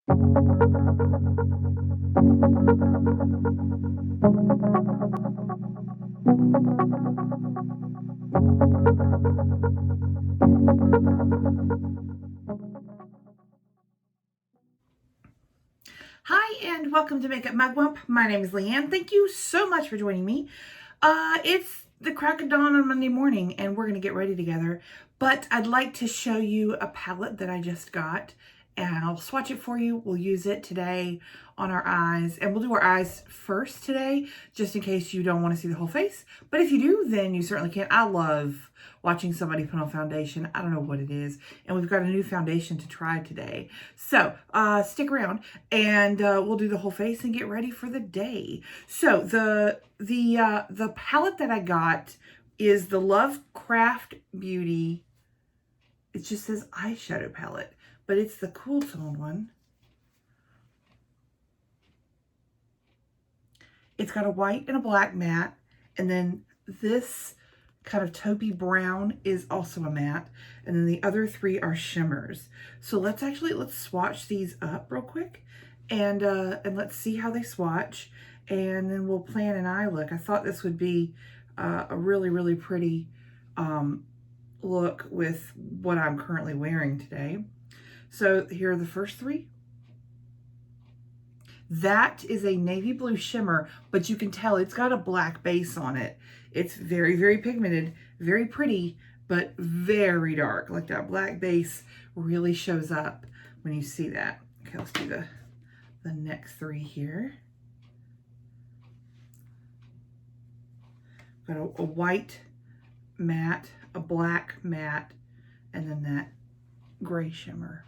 Hi and welcome to Makeup Mugwump. My name is Leanne. Thank you so much for joining me. It's the crack of dawn on Monday morning and we're going to get ready together. But I'd like to show you a palette that I just got and I'll swatch it for you. We'll use it today on our eyes and we'll do our eyes first today just in case you don't want to see the whole face. But if you do, then you certainly can. I love watching somebody put on foundation. I don't know what it is. And we've got a new foundation to try today. So stick around and we'll do the whole face and get ready for the day. So the palette that I got is the Lovecraft Beauty. It just says eyeshadow palette, but it's the cool tone one. It's got a white and a black matte, and then this kind of taupey brown is also a matte, and then the other three are shimmers. So let's swatch these up real quick and let's see how they swatch, and then we'll plan an eye look. I thought this would be a really pretty look with what I'm currently wearing today. So here are the first three. That is a navy blue shimmer, but you can tell it's got a black base on it. It's very pigmented, very pretty, but very dark. Like that black base really shows up when you see that. Okay, let's do the next three here. Got a white matte, a black matte, and then that gray shimmer.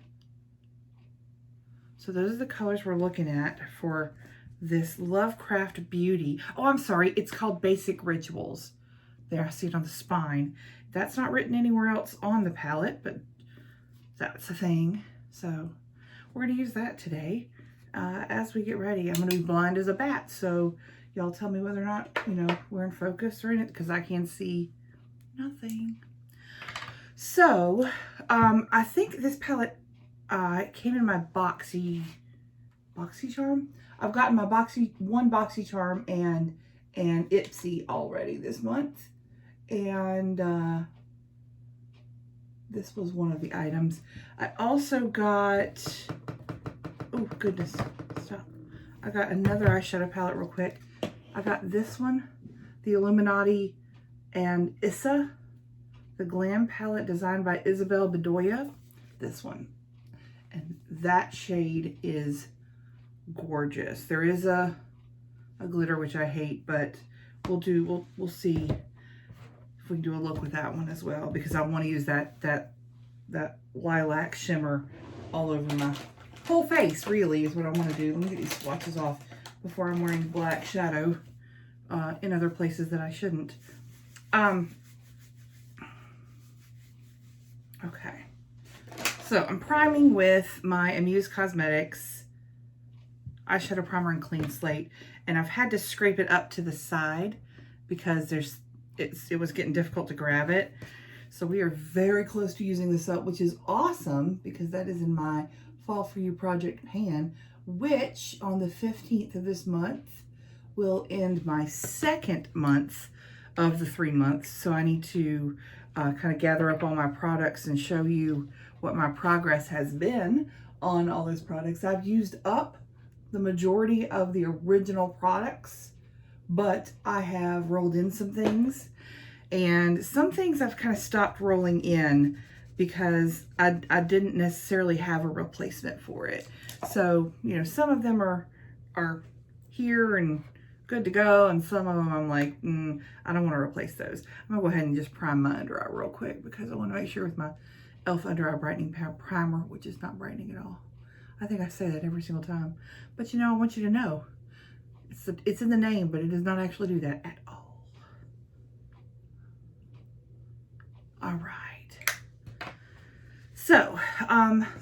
So those are the colors we're looking at for this Lovecraft Beauty. Oh, I'm sorry, it's called Basic Rituals. There, I see it on the spine. That's not written anywhere else on the palette, but that's a thing. So we're gonna use that today. As we get ready, I'm gonna be blind as a bat, so y'all tell me whether or not, you know, we're in focus or in it, because I can see nothing. So, I think this palette it came in my boxy charm. I've gotten my one boxy charm and Ipsy already this month, and this was one of the items. I also got, oh goodness, stop. I got another eyeshadow palette real quick. I got this one, the Illuminati and Issa, the Glam palette designed by Isabel Bedoya. This one. And that shade is gorgeous. There is a glitter, which I hate, but we'll see if we can do a look with that one as well, because I want to use that lilac shimmer all over my whole face, really, is what I want to do. Let me get these swatches off before I'm wearing black shadow in other places that I shouldn't. Okay. So I'm priming with my Amuse Cosmetics eyeshadow primer in Clean Slate, and I've had to scrape it up to the side because it was getting difficult to grab it. So we are very close to using this up, which is awesome because that is in my Fall For You project pan, which on the 15th of this month will end my second month of the 3 months. So I need to kind of gather up all my products and show you what my progress has been on all those products. I've used up the majority of the original products, but I have rolled in some things, and some things I've kind of stopped rolling in because I didn't necessarily have a replacement for it. So, you know, some of them are here and good to go, and some of them I'm like, I don't want to replace those. I'm gonna go ahead and just prime my under eye real quick because I want to make sure with my e.l.f. Under Eye Brightening Primer, which is not brightening at all. I think I say that every single time. But you know, I want you to know, it's in the name, but it does not actually do that at all. All right. So,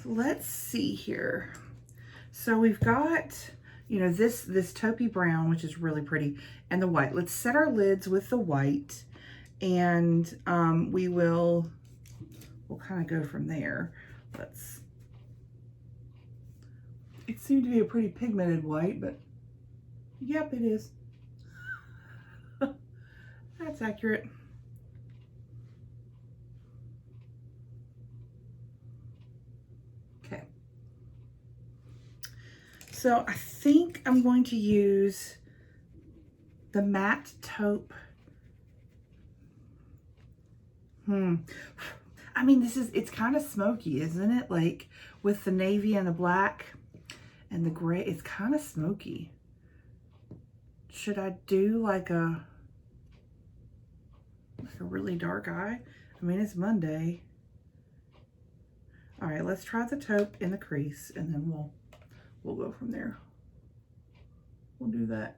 let's see here. So we've got, you know, this taupey brown, which is really pretty, and the white. Let's set our lids with the white, and we'll kind of go from there. It seemed to be a pretty pigmented white, but yep, it is. That's accurate. Okay. So I think I'm going to use the matte taupe. I mean, it's kind of smoky, isn't it? Like with the navy and the black and the gray, it's kind of smoky. Should I do like a really dark eye? I mean, it's Monday. All right, let's try the taupe in the crease, and then we'll go from there. We'll do that.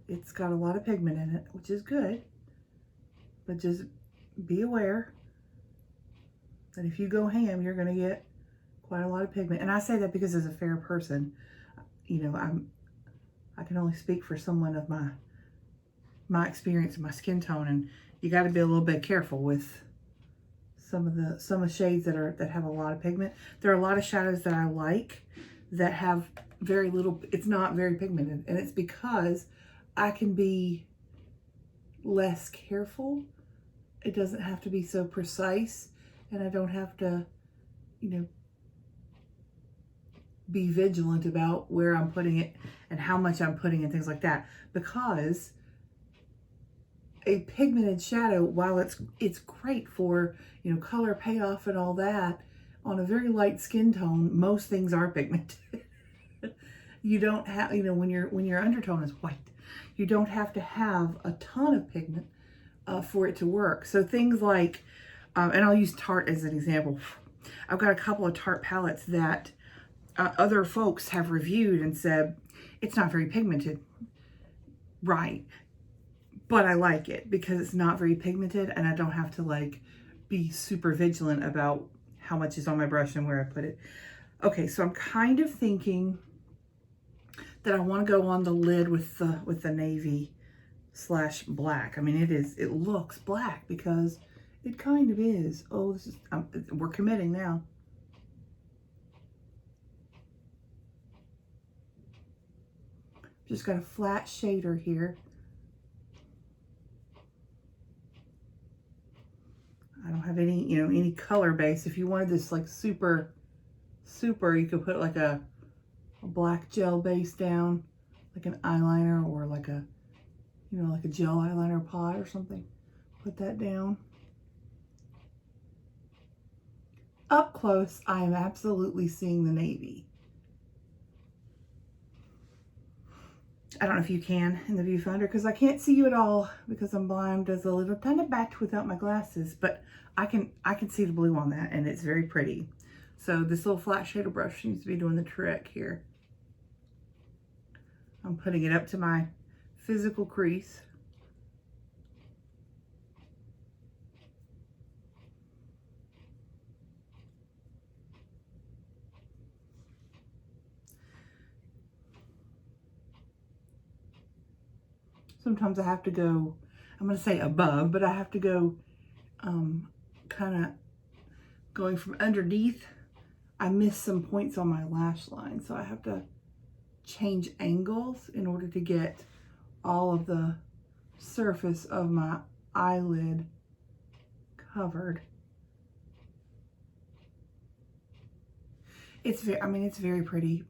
It's got a lot of pigment in it, which is good, but just be aware that if you go ham, you're going to get quite a lot of pigment. And I say that because as a fair person, you know, I can only speak for someone of my experience and my skin tone, and you got to be a little bit careful with some of the shades that have a lot of pigment. There are a lot of shadows that I like that have very little, it's not very pigmented, and it's because I can be less careful. It doesn't have to be so precise, and I don't have to, you know, be vigilant about where I'm putting it and how much I'm putting and things like that, because a pigmented shadow, while it's great for, you know, color payoff and all that, on a very light skin tone, most things are pigmented. You don't have, you know, when your undertone is white, you don't have to have a ton of pigment for it to work. So things like, and I'll use Tarte as an example. I've got a couple of Tarte palettes that other folks have reviewed and said, it's not very pigmented. Right. But I like it because it's not very pigmented, and I don't have to like be super vigilant about how much is on my brush and where I put it. Okay, so I'm kind of thinking that I want to go on the lid with the navy / black. I mean, it looks black because it kind of is. Oh, this is we're committing now. Just got a flat shader here. I don't have any, you know, any color base. If you wanted this like super, you could put like a black gel base down, like an eyeliner, or like a, you know, like a gel eyeliner pot or something. Put that down. Up close, I am absolutely seeing the navy. I don't know if you can in the viewfinder because I can't see you at all because I'm blind as a little tiny bat without my glasses, but I can see the blue on that, and it's very pretty. So this little flat shader brush seems to be doing the trick here. I'm putting it up to my physical crease. Sometimes I have to go, I'm going to say above, but I have to go kind of going from underneath. I missed some points on my lash line, so I have to change angles in order to get all of the surface of my eyelid covered. It's very, I mean, it's very pretty,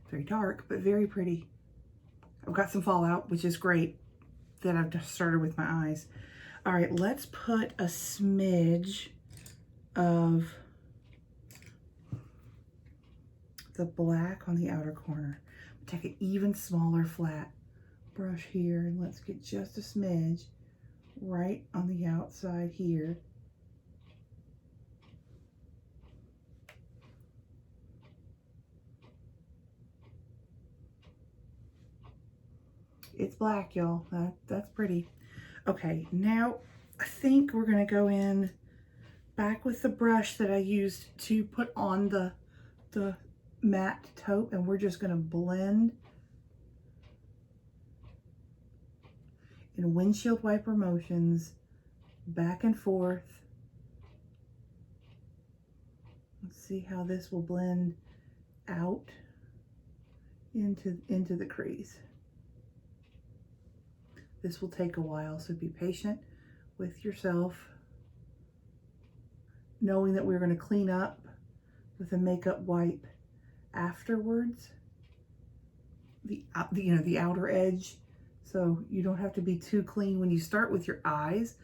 very dark, but very pretty. I've got some fallout, which is great that I've just started with my eyes. All right, let's put a smidge of the black on the outer corner. Take an even smaller flat brush here, and let's get just a smidge right on the outside here. It's black, y'all. That's pretty. Okay, now I think we're gonna go in back with the brush that I used to put on the matte taupe, and we're just gonna blend in windshield wiper motions back and forth Let's see how this will blend out into the crease. This will take a while, so be patient with yourself, knowing that we're going to clean up with a makeup wipe afterwards, the outer edge, so you don't have to be too clean when you start with your eyes.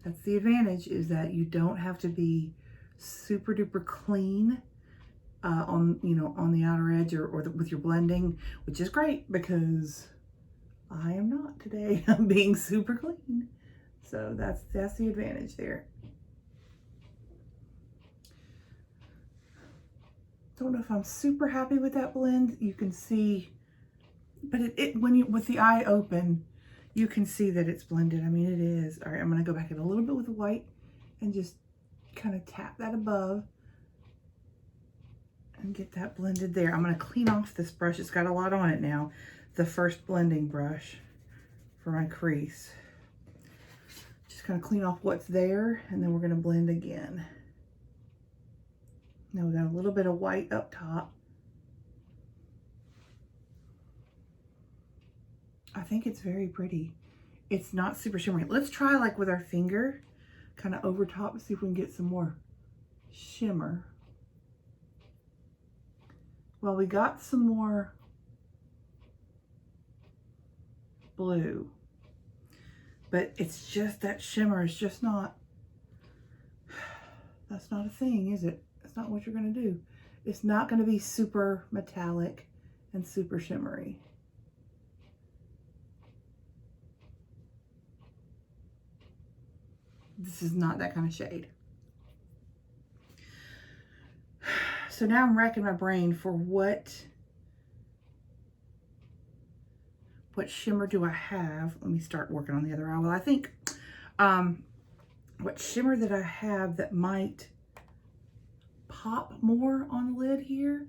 That's the advantage, is that you don't have to be super duper clean on the outer edge or with your blending, which is great because I am not today. I'm being super clean, so that's the advantage there. Don't know if I'm super happy with that blend. You can see, but with the eye open, you can see that it's blended. I mean, it is. All right, I'm gonna go back in a little bit with the white and just kind of tap that above and get that blended there. I'm gonna clean off this brush. It's got a lot on it now. The first blending brush for my crease. Just kind of clean off what's there, and then we're gonna blend again. Now we got a little bit of white up top. I think it's very pretty. It's not super shimmery. Let's try like with our finger, kind of over top, and see if we can get some more shimmer. Well, we got some more blue, but it's just that shimmer is just not, that's not a thing, is it? That's not what you're gonna do. It's not gonna be super metallic and super shimmery. This is not that kind of shade. So now I'm racking my brain for what shimmer do I have? Let me start working on the other eye. Well, I think what shimmer that I have that might pop more on the lid here.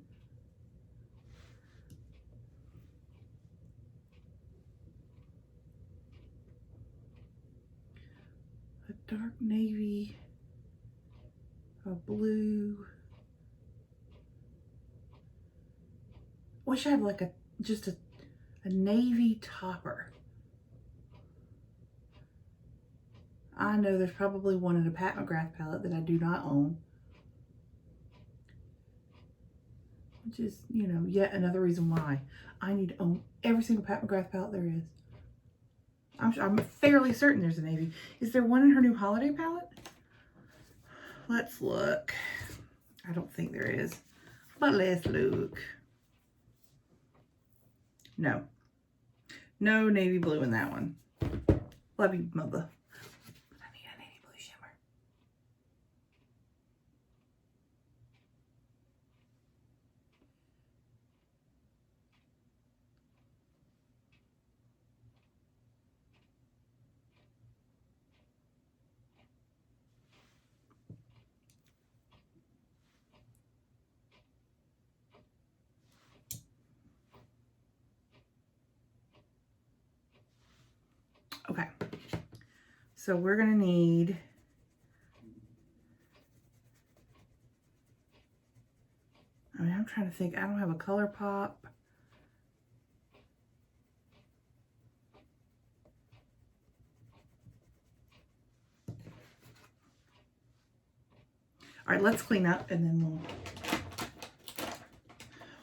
A dark navy, a blue. Wish I had like just a navy topper. I know there's probably one in a Pat McGrath palette that I do not own, which is, yet another reason why I need to own every single Pat McGrath palette there is. I'm fairly certain there's a navy. Is there one in her new holiday palette? Let's look. I don't think there is, but let's look. No navy blue in that one. Love you, mother. I need a navy blue shimmer. Okay, so we're gonna need I'm trying to think. I don't have a color pop. All right, let's clean up and then we'll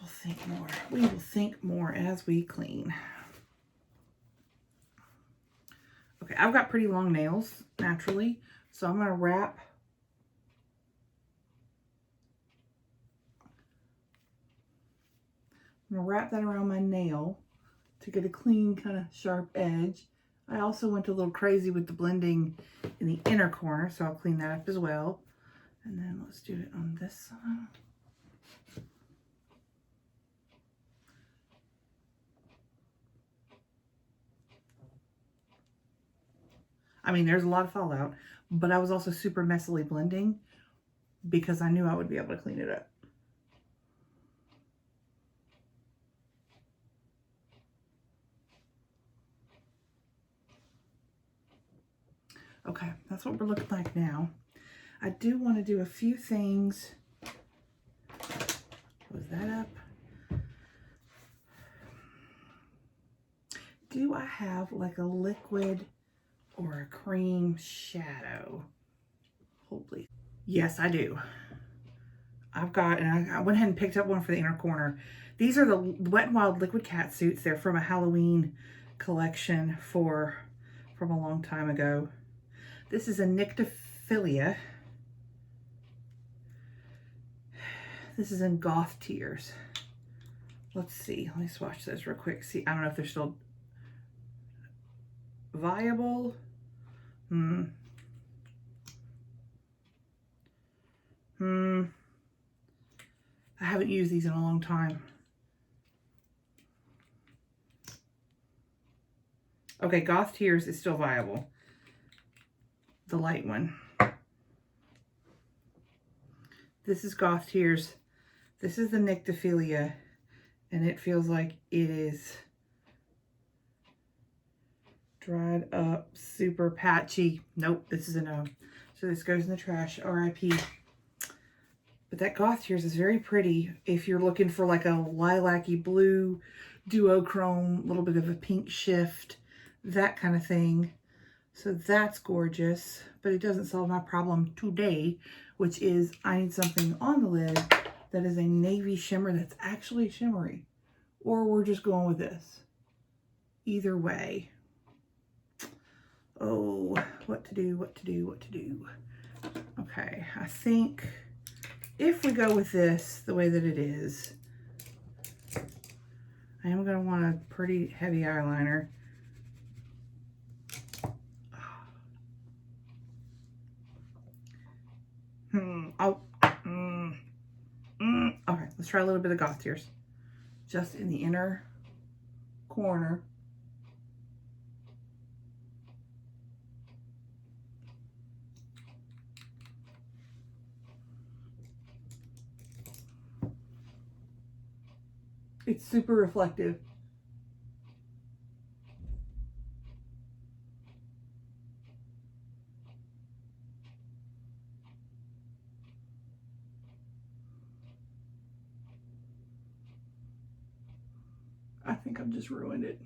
think more. We will think more as we clean. Okay, I've got pretty long nails naturally, so I'm gonna wrap that around my nail to get a clean kind of sharp edge. I also went a little crazy with the blending in the inner corner, so I'll clean that up as well. And then let's do it on this side. I mean, there's a lot of fallout, but I was also super messily blending because I knew I would be able to clean it up. Okay, that's what we're looking like now. I do want to do a few things close that up. Do I have like a liquid or a cream shadow? Holy. Yes, I do. I've got, and I went ahead and picked up one for the inner corner. These are the Wet n Wild Liquid Cat Suits. They're from a Halloween collection from a long time ago. This is a Nyctophilia. This is in Goth Tears. Let's see. Let me swatch those real quick. See, I don't know if they're still viable. I haven't used these in a long time. Okay, Goth Tears is still viable. The light one. This is Goth Tears. This is the Nyctophilia, and it feels like it is dried up, super patchy. Nope, this is a no. So this goes in the trash, RIP. But that Goth Tears is very pretty if you're looking for like a lilac-y blue, duochrome, a little bit of a pink shift, that kind of thing. So that's gorgeous, but it doesn't solve my problem today, which is I need something on the lid that is a navy shimmer that's actually shimmery. Or we're just going with this. Either way. Oh, what to do, what to do, what to do. Okay, I think if we go with this the way that it is, I am going to want a pretty heavy eyeliner. Okay, let's try a little bit of Goth Tears. Just in the inner corner. It's super reflective. I think I've just ruined it.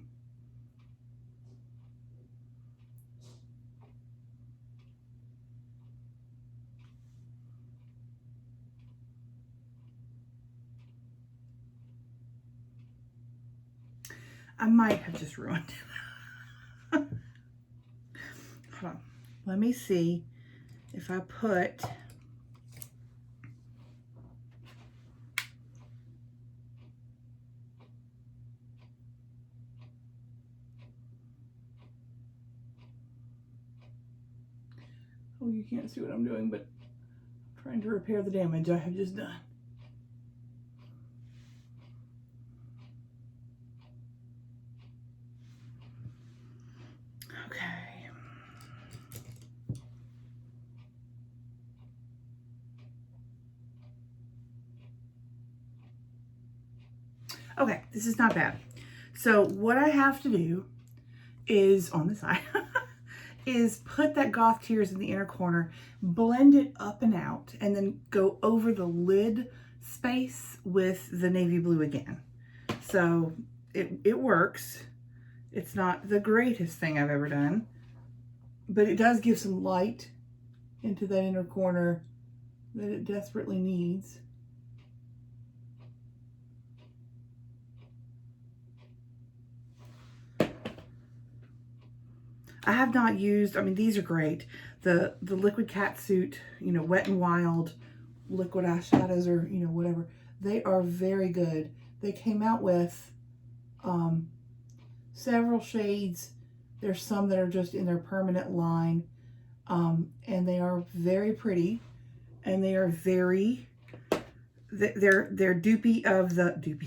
I might have just ruined it. Hold on. Let me see if I put oh, you can't see what I'm doing, but I'm trying to repair the damage I have just done. Okay. Okay, this is not bad. So what I have to do is, on the side, is put that Goth Tears in the inner corner, blend it up and out, and then go over the lid space with the navy blue again. So it works. It's not the greatest thing I've ever done, but it does give some light into that inner corner that it desperately needs. I have not used, I mean, these are great. The Liquid Cat Suit, you know, Wet n Wild liquid eyeshadows, or, you know, whatever. They are very good. They came out with several shades. There's some that are just in their permanent line. And they are very pretty. And they are very, they're dupey of the,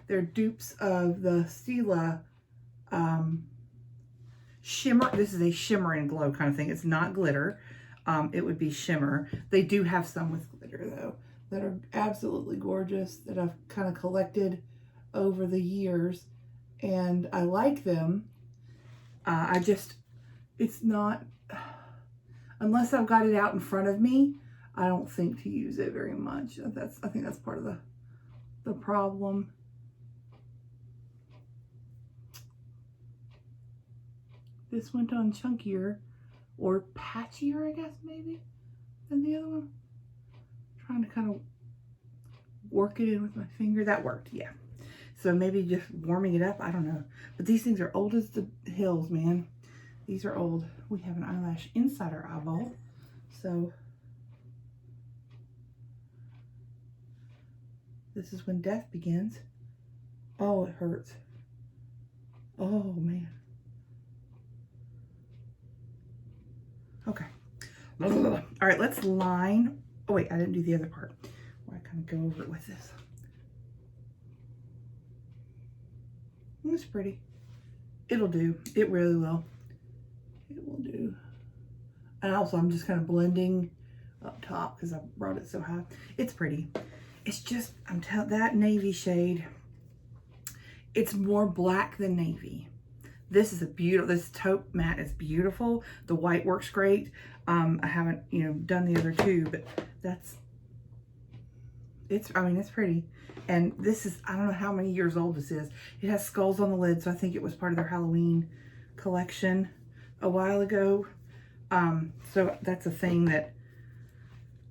they're dupes of the Stila shimmer. This is a shimmer and glow kind of thing. It's not glitter. It would be shimmer. They do have some with glitter though that are absolutely gorgeous that I've kind of collected over the years, and I like them. It's not, unless I've got it out in front of me, I don't think to use it very much. I think that's part of the the problem. This went on chunkier or patchier, I guess, maybe, than the other one. Trying to kind of work it in with my finger. That worked, yeah. So maybe just warming it up, I don't know. But these things are old as the hills, man. These are old. We have an eyelash inside our eyeball. So this is when death begins. Oh, it hurts. Oh, man. Okay. All right, let's line. Oh, wait, I didn't do the other part. Where I kind of go over it with this. It's pretty. It'll do. It really will. It will do. And also, I'm just kind of blending up top because I brought it so high. It's pretty. It's just, I'm telling that navy shade, it's more black than navy. This is a beautiful, this taupe matte is beautiful. The white works great. I haven't, you know, done the other two, but that's, I mean, it's pretty. And this is, I don't know how many years old this is. It has skulls on the lid, so I think it was part of their Halloween collection a while ago. So that's a thing that,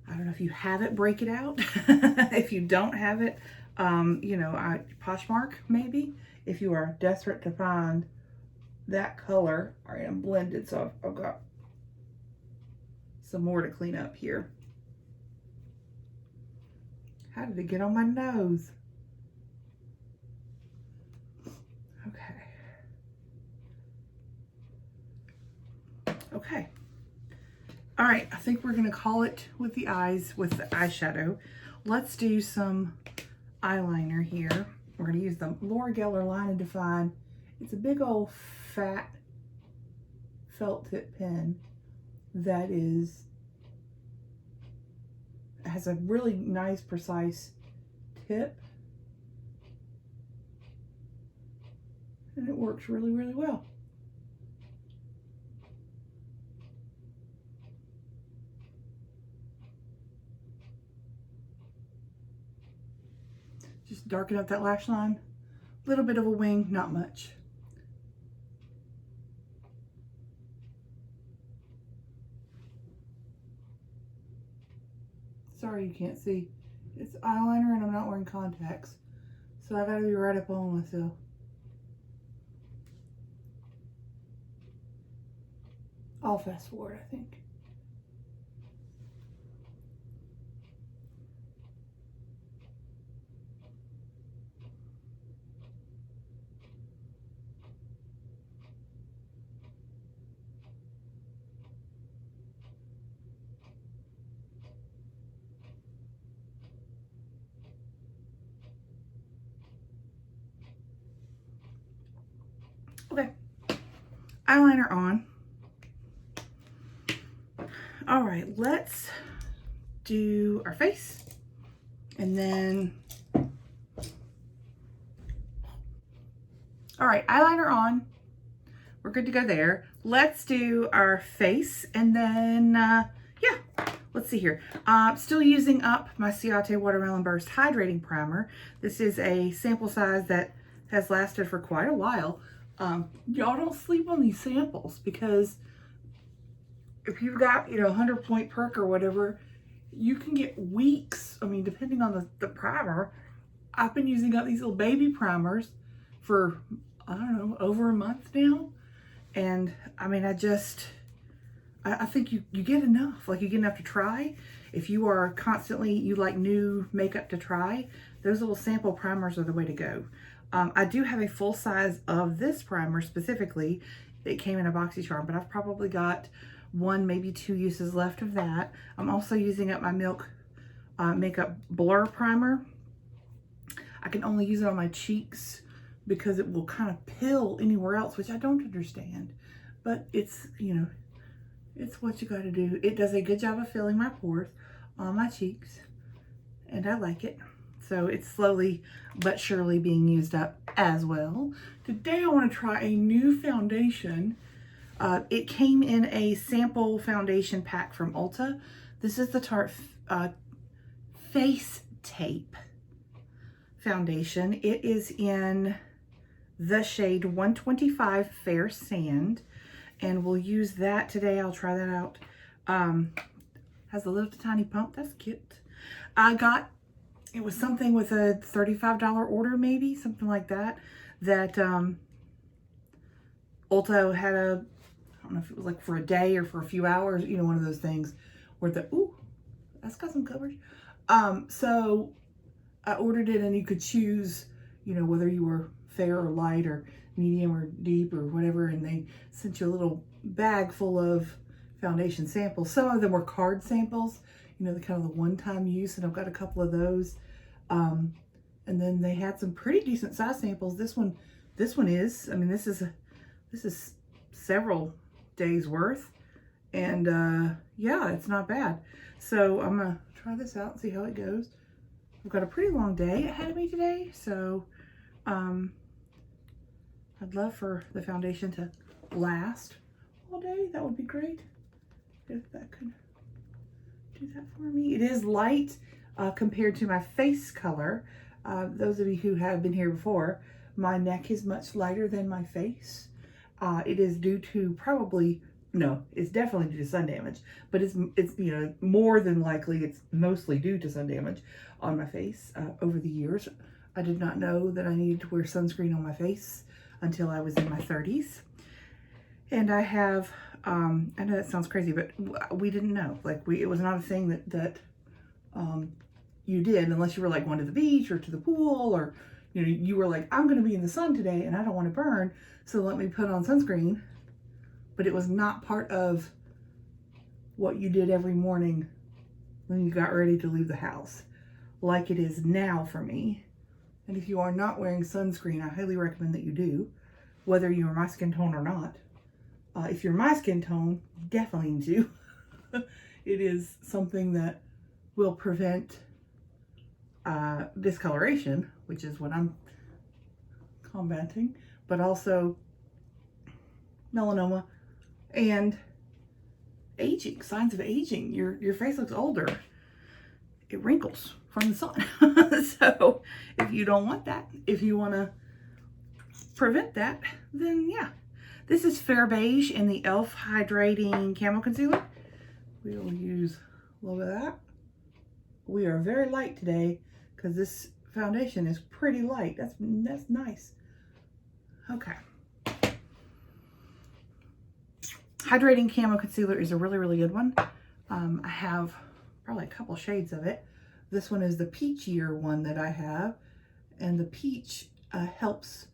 I don't know if you have it, break it out. If you don't have it, you know, Poshmark maybe, if you are desperate to find that color. All right, I'm blended, so I've got some more to clean up here. How did it get on my nose? Okay. Okay. All right, I think we're gonna call it with the eyes, with the eyeshadow. Let's do some eyeliner here. We're gonna use the Laura Geller Line and Define. It's a big old fat felt tip pen that has a really nice, precise tip. And it works really, really well. Just darken up that lash line. A little bit of a wing, not much. Sorry you can't see. It's eyeliner and I'm not wearing contacts. So I gotta be right up on myself. I'll fast forward, I think. Okay, eyeliner on. All right, let's do our face and then, all right, eyeliner on. We're good to go there. Let's do our face and then, yeah, let's see here. Still using up my Ciate Watermelon Burst Hydrating Primer. This is a sample size that has lasted for quite a while. Y'all don't sleep on these samples because if you've got, you know, 100 point perk or whatever, you can get weeks. I mean, depending on the primer. I've been using up these little baby primers for, I don't know, over a month now. And I mean, I think you get enough. Like, you get enough to try. If you are constantly, you like new makeup to try, those little sample primers are the way to go. I do have a full size of this primer specifically. It came in a BoxyCharm, but I've probably got 1, maybe 2 uses left of that. I'm also using up my Milk Makeup Blur Primer. I can only use it on my cheeks because it will kind of pill anywhere else, which I don't understand. But it's, you know, it's what you got to do. It does a good job of filling my pores on my cheeks, and I like it. So it's slowly but surely being used up as well. Today I want to try a new foundation. It came in a sample foundation pack from Ulta. This is the Tarte Face Tape foundation. It is in the shade 125 Fair Sand, and we'll use that today. I'll try that out. Has a little tiny pump. That's cute. It was something with a $35 order, maybe, something like that, that Ulta had a, I don't know if it was like for a day or for a few hours, you know, one of those things where ooh, that's got some coverage. So I ordered it, and you could choose, you know, whether you were fair or light or medium or deep or whatever, and they sent you a little bag full of foundation samples. Some of them were card samples, you know, the kind of the one-time use, and I've got a couple of those. And then they had some pretty decent size samples. This one is, I mean, this is several days worth, and yeah, it's not bad. So I'm gonna try this out and see how it goes. I've got a pretty long day ahead of me today, so I'd love for the foundation to last all day. That would be great if that could do that for me. It is light compared to my face color. Those of you who have been here before, my neck is much lighter than my face. It is due to it's definitely due to sun damage, but it's you know, more than likely it's mostly due to sun damage on my face over the years. I did not know that I needed to wear sunscreen on my face until I was in my 30s. And I have, I know that sounds crazy, but we didn't know. Like, it was not a thing that you did unless you were like going to the beach or to the pool, or, you know, you were like, I'm going to be in the sun today and I don't want to burn, so let me put on sunscreen. But it was not part of what you did every morning when you got ready to leave the house, like it is now for me. And if you are not wearing sunscreen, I highly recommend that you do, whether you are my skin tone or not. If you're my skin tone, definitely need to. It is something that will prevent discoloration, which is what I'm combating, but also melanoma and aging, signs of aging. Your face looks older. It wrinkles from the sun. So if you don't want that, if you want to prevent that, then yeah. This is Fair Beige in the e.l.f. Hydrating Camo Concealer. We will use a little bit of that. We are very light today because this foundation is pretty light. That's nice. Okay. Hydrating Camo Concealer is a really, really good one. I have probably a couple shades of it. This one is the peachier one that I have, and the peach helps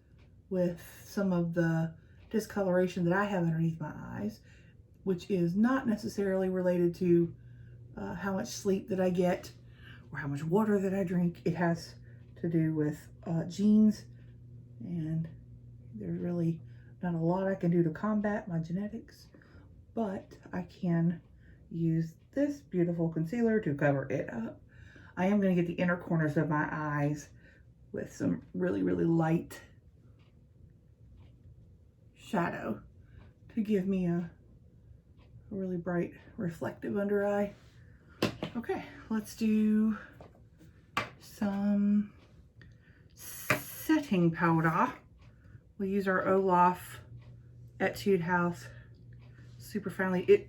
with some of the discoloration that I have underneath my eyes, which is not necessarily related to how much sleep that I get or how much water that I drink. It has to do with genes, and there's really not a lot I can do to combat my genetics, but I can use this beautiful concealer to cover it up. I am going to get the inner corners of my eyes with some really, really light shadow to give me a really bright reflective under eye. Okay, let's do some setting powder. We'll use our Olaf Etude House Super Finely.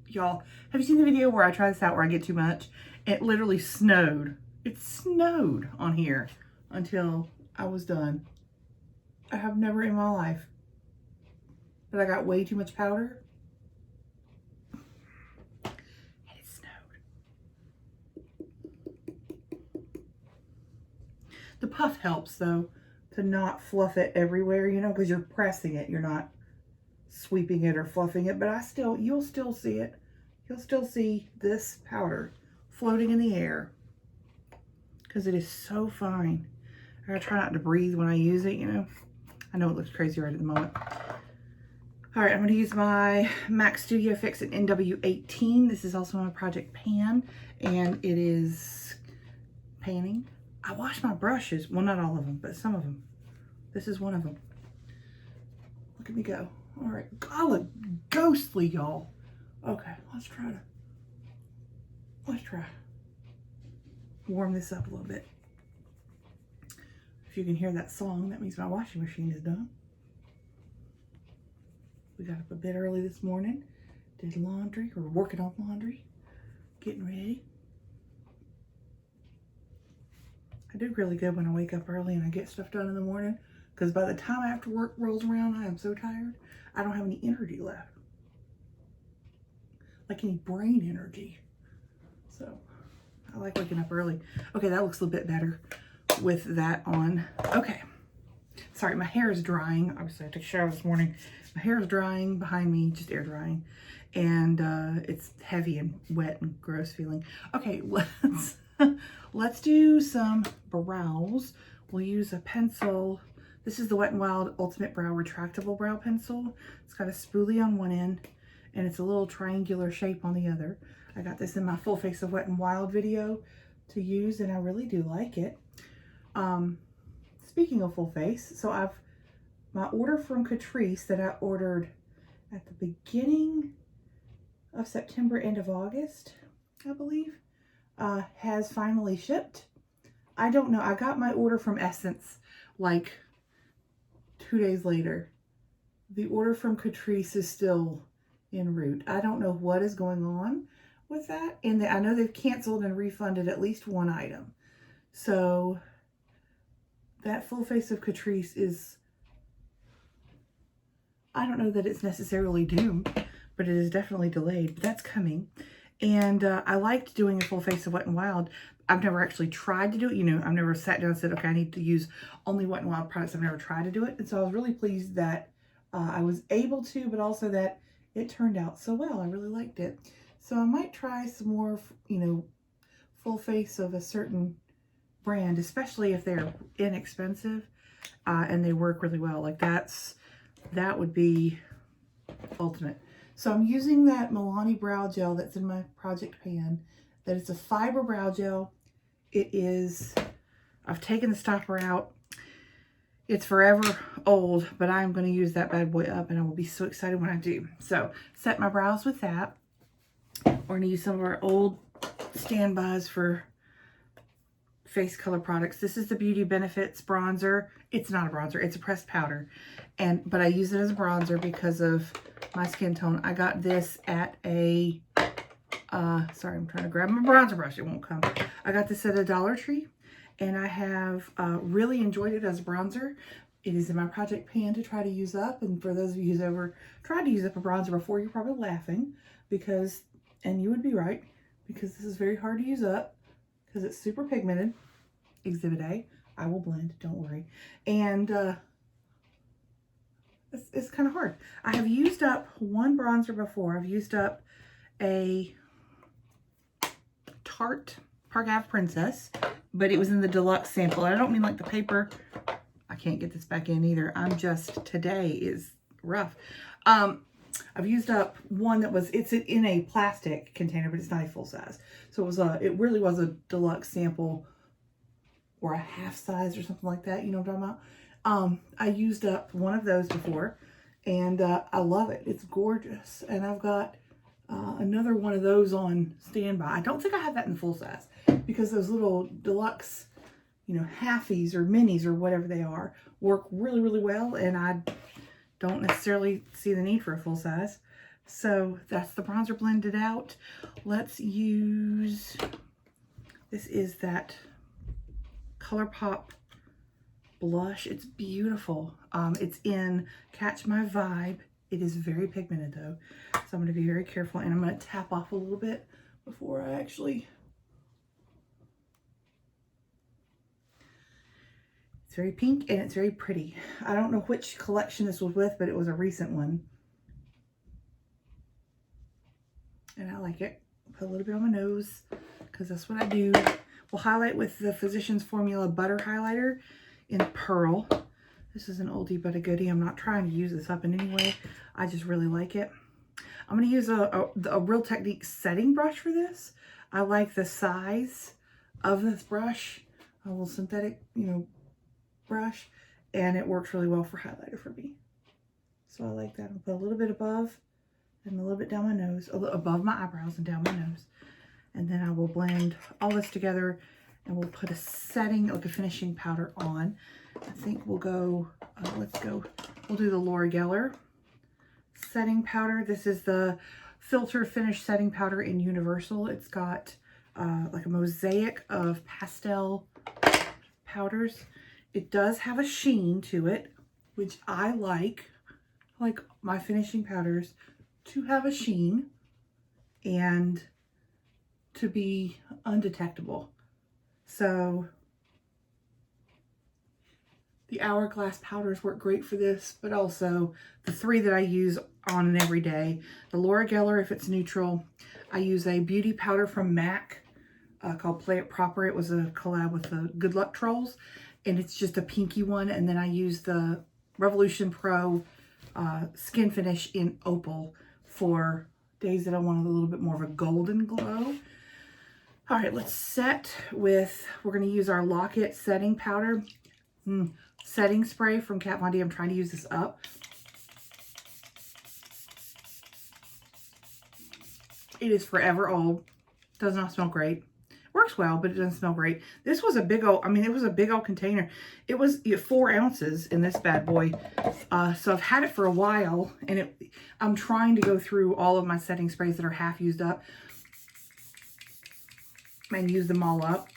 Y'all, have you seen the video where I try this out where I get too much? It literally snowed. It snowed on here until I was done. I have never in my life, but I got way too much powder. And it snowed. The puff helps though, to not fluff it everywhere, you know, because you're pressing it. You're not sweeping it or fluffing it, but you'll still see it. You'll still see this powder floating in the air because it is so fine. I gotta try not to breathe when I use it, you know. I know it looks crazy right at the moment. All right, I'm gonna use my MAC Studio Fix in NW18. This is also my Project Pan, and it is panning. I wash my brushes, well, not all of them, but some of them. This is one of them. Look at me go. All right, I look ghostly, y'all. Okay, let's try warm this up a little bit. If you can hear that song, that means my washing machine is done. We got up a bit early this morning, did laundry, or working on laundry, getting ready. I do really good when I wake up early and I get stuff done in the morning, because by the time after work rolls around, I am so tired, I don't have any energy left. Like any brain energy. So I like waking up early. Okay, that looks a little bit better with that on. Okay. Sorry, my hair is drying. Obviously, I took a shower this morning. My hair is drying behind me, just air drying. And it's heavy and wet and gross feeling. Okay, let's do some brows. We'll use a pencil. This is the Wet n Wild Ultimate Brow Retractable Brow Pencil. It's got a spoolie on one end, and it's a little triangular shape on the other. I got this in my Full Face of Wet n Wild video to use, and I really do like it. Speaking of full face, so my order from Catrice that I ordered at the beginning of September, end of August, I believe, has finally shipped. I don't know. I got my order from Essence like 2 days later. The order from Catrice is still en route. I don't know what is going on with that. And I know they've canceled and refunded at least one item. So that Full Face of Catrice is, I don't know that it's necessarily doomed, but it is definitely delayed. But that's coming. And I liked doing a Full Face of Wet n Wild. I've never actually tried to do it. You know, I've never sat down and said, okay, I need to use only Wet n Wild products. I've never tried to do it. And so I was really pleased that I was able to, but also that it turned out so well. I really liked it. So I might try some more, you know, full face of a certain brand, especially if they're inexpensive and they work really well. Like that would be ultimate. So I'm using that Milani brow gel that's in my project pan. That is a fiber brow gel. It is, I've taken the stopper out. It's forever old, but I'm going to use that bad boy up, and I will be so excited when I do. So set my brows with that. We're going to use some of our old standbys for face color products. This is the Beauty Benefits bronzer. It's not a bronzer, it's a pressed powder. But I use it as a bronzer because of my skin tone. I got this at a, sorry, I'm trying to grab my bronzer brush, it won't come. I got this at a Dollar Tree, and I have really enjoyed it as a bronzer. It is in my project pan to try to use up, and for those of you who's ever tried to use up a bronzer before, you're probably laughing because, and you would be right, because this is very hard to use up because it's super pigmented. Exhibit A. I will blend, don't worry. And it's kind of hard. I have used up one bronzer before. I've used up a Tarte Park Ave Princess, but it was in the deluxe sample. I don't mean like the paper. I can't get this back in either. I'm just, today is rough. I've used up one that was, it's in a plastic container, but it's not a full size. So it really was a deluxe sample, or a half size or something like that. You know what I'm talking about? I used up one of those before, and I love it. It's gorgeous. And I've got another one of those on standby. I don't think I have that in full size, because those little deluxe, you know, halfies or minis or whatever they are, work really, really well. And I don't necessarily see the need for a full size. So that's the bronzer blended out. Let's use, this is that ColourPop blush. It's beautiful. It's in Catch My Vibe. It is very pigmented though, so I'm going to be very careful, and I'm going to tap off a little bit before I actually. It's very pink and it's very pretty. I don't know which collection this was with, but it was a recent one, and I like it. Put a little bit on my nose because that's what I do. We'll highlight with the Physicians Formula Butter Highlighter in Pearl. This is an oldie but a goodie. I'm not trying to use this up in any way. I just really like it. I'm going to use a Real Technique setting brush for this. I like the size of this brush, a little synthetic, you know, brush, and it works really well for highlighter for me. So I like that. I'll put a little bit above and a little bit down my nose, above my eyebrows and down my nose. And then I will blend all this together and we'll put a setting, like a finishing powder on. I think we'll go, we'll do the Laura Geller setting powder. This is the Filter Finish setting powder in Universal. It's got like a mosaic of pastel powders. It does have a sheen to it, which I like my finishing powders to have a sheen and to be undetectable. So the Hourglass powders work great for this, but also the three that I use on and every day. The Laura Geller, if it's neutral. I use a beauty powder from MAC called Play It Proper. It was a collab with the Good Luck Trolls, and it's just a pinky one. And then I use the Revolution Pro Skin Finish in Opal for days that I wanted a little bit more of a golden glow. All right, let's set with, we're going to use our Lock It setting powder. Setting spray from Kat Von D. I'm trying to use this up. It is forever old. Does not smell great. Works well, but it doesn't smell great. This was a big old, I mean, it was a big old container. It was 4 ounces in this bad boy. So I've had it for a while, and I'm trying to go through all of my setting sprays that are half used up and use them all up.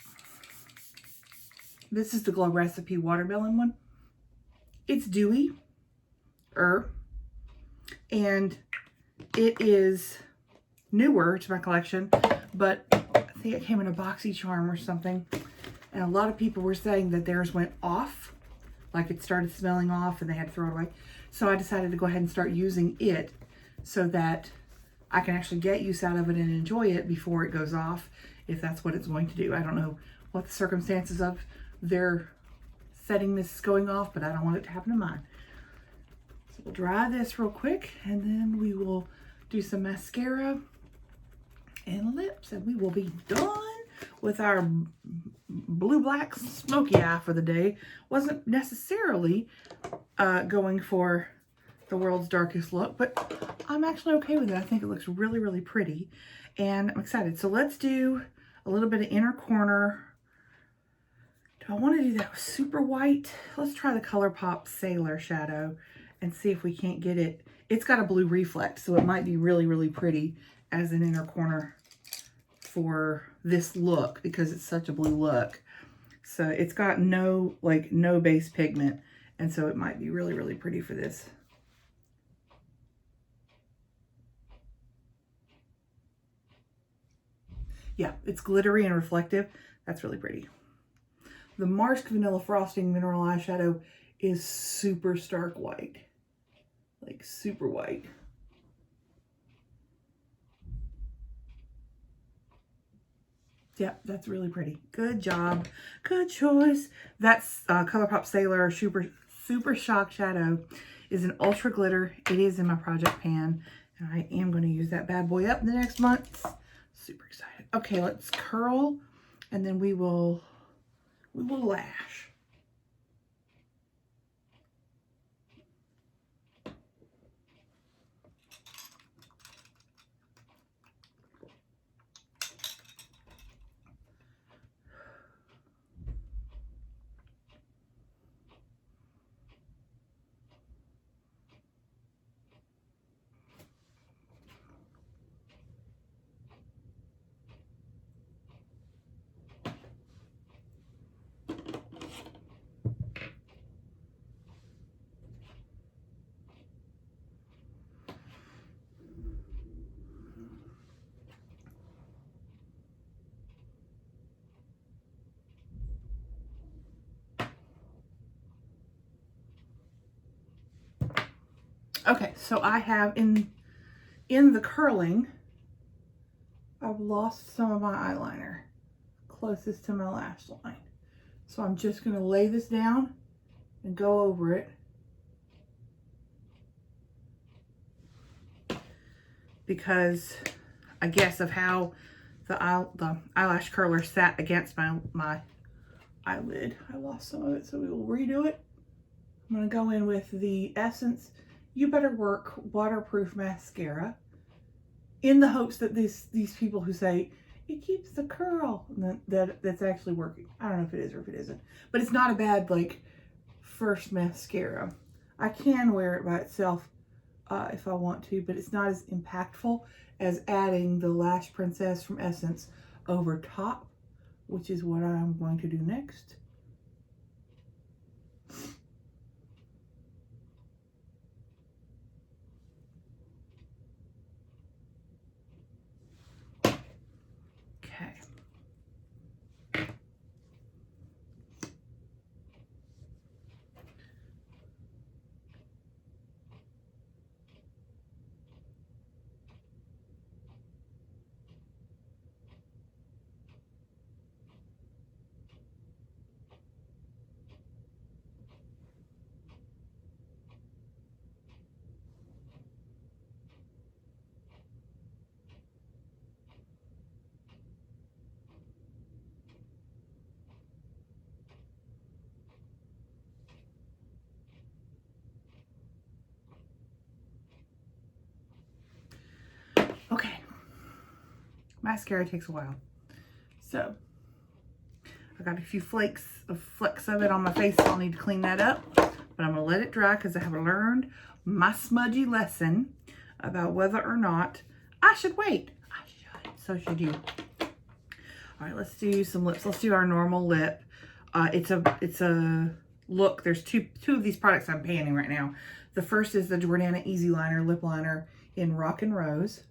This is the Glow Recipe Watermelon one. It's dewy, and it is newer to my collection, but I think it came in a BoxyCharm or something. And a lot of people were saying that theirs went off, like it started smelling off and they had to throw it away. So I decided to go ahead and start using it so that I can actually get use out of it and enjoy it before it goes off, if that's what it's going to do. I don't know what the circumstances of their setting this is going off, but I don't want it to happen to mine. So we'll dry this real quick, and then we will do some mascara and lips, and we will be done with our blue-black smoky eye for the day. Wasn't necessarily going for the world's darkest look, but I'm actually okay with it. I think it looks really, really pretty, and I'm excited. So let's do a little bit of inner corner. Do I want to do that with super white? Let's try the ColourPop Sailor shadow and see if we can't get it. It's got a blue reflect, so it might be really, really pretty as an inner corner for this look because it's such a blue look. So it's got no base pigment, and so it might be really, really pretty for this. Yeah, it's glittery and reflective. That's really pretty. The Marsk Vanilla Frosting Mineral Eyeshadow is super stark white. Like super white. Yep, that's really pretty. Good job. Good choice. That's ColourPop Sailor Super Shock Shadow is an ultra glitter. It is in my project pan, and I am going to use that bad boy up in the next month. Super excited. Okay, let's curl, and then we will lash. Okay, so I have in the curling, I've lost some of my eyeliner closest to my lash line. So I'm just going to lay this down and go over it. Because I guess of how the eyelash curler sat against my eyelid. I lost some of it, so we will redo it. I'm going to go in with the Essence You Better Work Waterproof Mascara in the hopes that these people who say it keeps the curl. That's actually working. I don't know if it is or if it isn't. But it's not a bad, like, first mascara. I can wear it by itself if I want to, but it's not as impactful as adding the Lash Princess from Essence over top, which is what I'm going to do next. Okay. Okay. Mascara takes a while. So I got a few flecks of it on my face, so I'll need to clean that up. But I'm gonna let it dry because I have learned my smudgy lesson about whether or not I should wait. I should. So should you. All right, let's do some lips. Let's do our normal lip. It's a look. There's two of these products I'm panning right now. The first is the Jordana Easy Liner Lip Liner in Rock and Rose.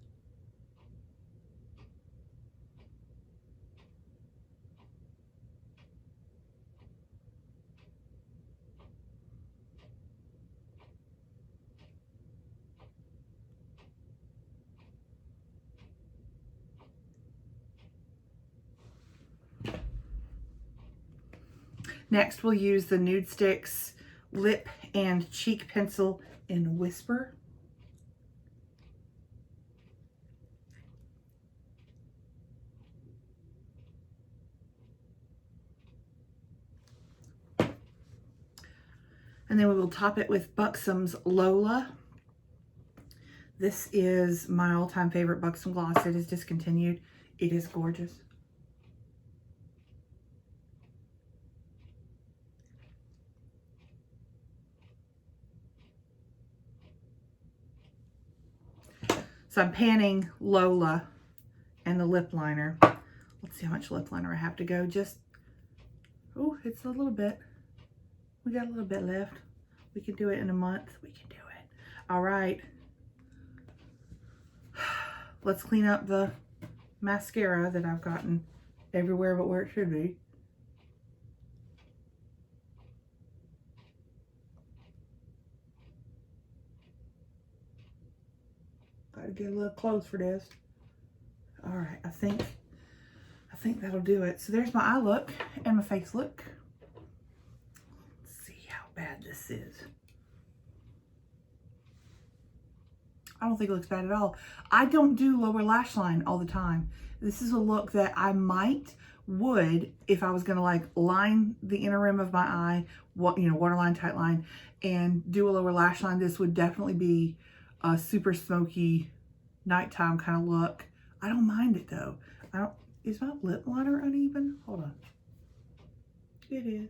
Next, we'll use the Nude Sticks Lip and Cheek Pencil in Whisper. And then we will top it with Buxom's Lola. This is my all-time favorite Buxom gloss. It is discontinued. It is gorgeous. So I'm panning Lola and the lip liner. Let's see how much lip liner I have to go. Just, oh, it's a little bit. We got a little bit left. We can do it in a month. We can do it. All right. Let's clean up the mascara that I've gotten everywhere but where it should be. Gotta get a little close for this. All right, I think that'll do it. So there's my eye look and my face look. Let's see how bad this is. I don't think it looks bad at all. I don't do lower lash line all the time. This is a look that I would if I was gonna like line the inner rim of my eye, waterline, tight line, and do a lower lash line. This would definitely be a super smoky nighttime kind of look. I don't mind it though. Is my lip liner uneven? Hold on. It is.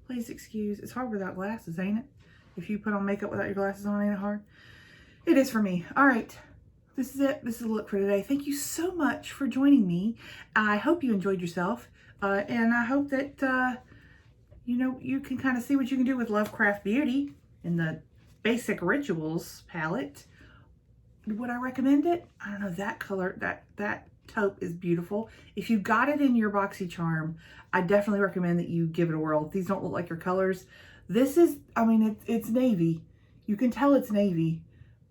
Please excuse. It's hard without glasses, ain't it? If you put on makeup without your glasses on, ain't it hard? It is for me. All right. This is it. This is the look for today. Thank you so much for joining me. I hope you enjoyed yourself. And I hope that, you can kind of see what you can do with Lovecraft Beauty in the Basic Rituals palette. Would I recommend it? I don't know. That color, that taupe is beautiful. If you got it in your BoxyCharm, I definitely recommend that you give it a whirl. If these don't look like your colors, this is, I mean, it's navy. You can tell it's navy,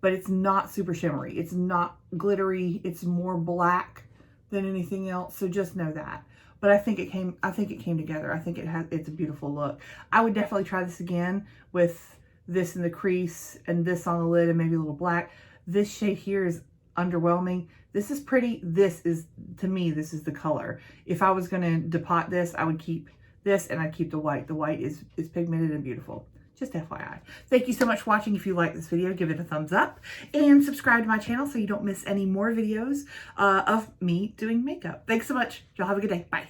but it's not super shimmery. It's not glittery. It's more black than anything else. So just know that. But I think it came together. I think it's a beautiful look. I would definitely try this again with this in the crease and this on the lid and maybe a little black. This shade here is underwhelming. This is pretty. This is, to me, this is the color. If I was going to depot this, I would keep this and I'd keep the white. The white is pigmented and beautiful. Just FYI. Thank you so much for watching. If you like this video, give it a thumbs up and subscribe to my channel so you don't miss any more videos of me doing makeup. Thanks so much. Y'all have a good day. Bye.